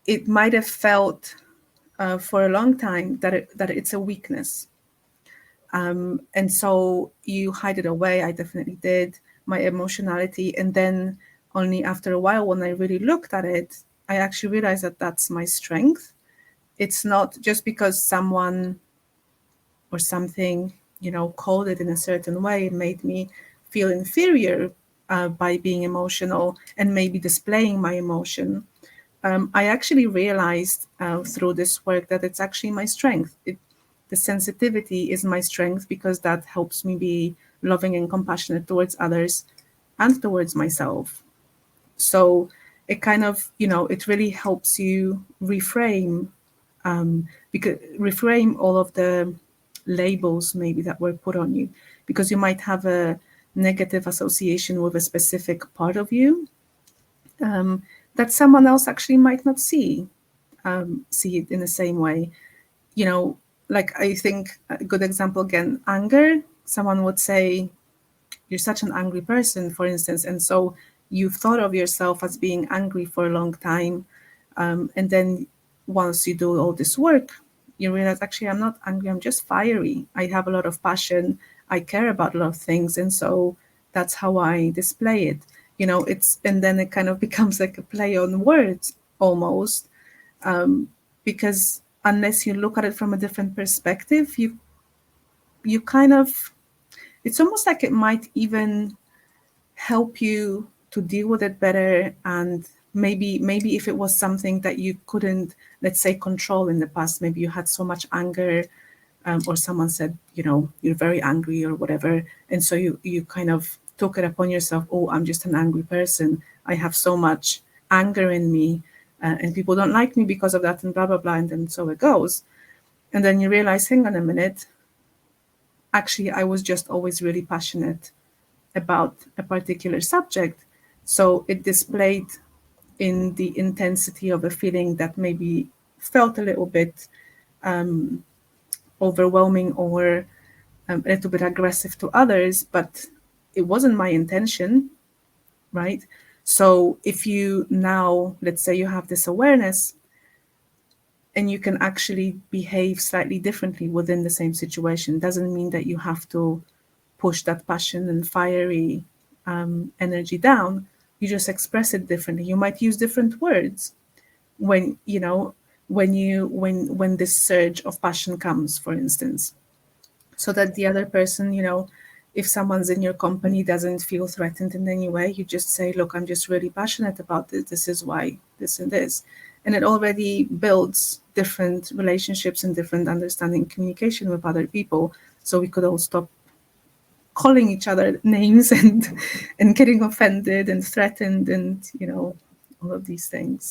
it might have felt for a long time that it's a weakness. And so you hide it away. I definitely did, my emotionality. And then only after a while, when I really looked at it, I actually realized that that's my strength. It's not just because someone or something, called it in a certain way, it made me feel inferior by being emotional and maybe displaying my emotion. I actually realized through this work that it's actually my strength. The sensitivity is my strength because that helps me be loving and compassionate towards others and towards myself. So it kind of, it really helps you reframe, because reframe all of the labels maybe that were put on you, because you might have a negative association with a specific part of you that someone else actually might not see it in the same way. Like I think a good example again, anger. Someone would say, you're such an angry person, for instance, and so you've thought of yourself as being angry for a long time, and then once you do all this work, you realize, actually, I'm not angry, I'm just fiery. I have a lot of passion, I care about a lot of things, and so that's how I display it. And then it kind of becomes like a play on words almost, because unless you look at it from a different perspective, you kind of, it's almost like it might even help you to deal with it better. And maybe if it was something that you couldn't, let's say, control in the past, maybe you had so much anger, or someone said, you're very angry or whatever, and so you kind of took it upon yourself, oh, I'm just an angry person, I have so much anger in me, and people don't like me because of that, and blah blah blah, and then so it goes. And then you realize, hang on a minute, actually I was just always really passionate about a particular subject. So it displayed in the intensity of a feeling that maybe felt a little bit overwhelming, or a little bit aggressive to others, but it wasn't my intention, right? So if you now, let's say you have this awareness, and you can actually behave slightly differently within the same situation, doesn't mean that you have to push that passion and fiery energy down. You just express it differently. You might use different words when when this surge of passion comes, for instance, so that the other person, if someone's in your company, doesn't feel threatened in any way. You just say, look, I'm just really passionate about this, this is why, this and this. And it already builds different relationships and different understanding, communication with other people, so we could all stop calling each other names and getting offended and threatened, and all of these things.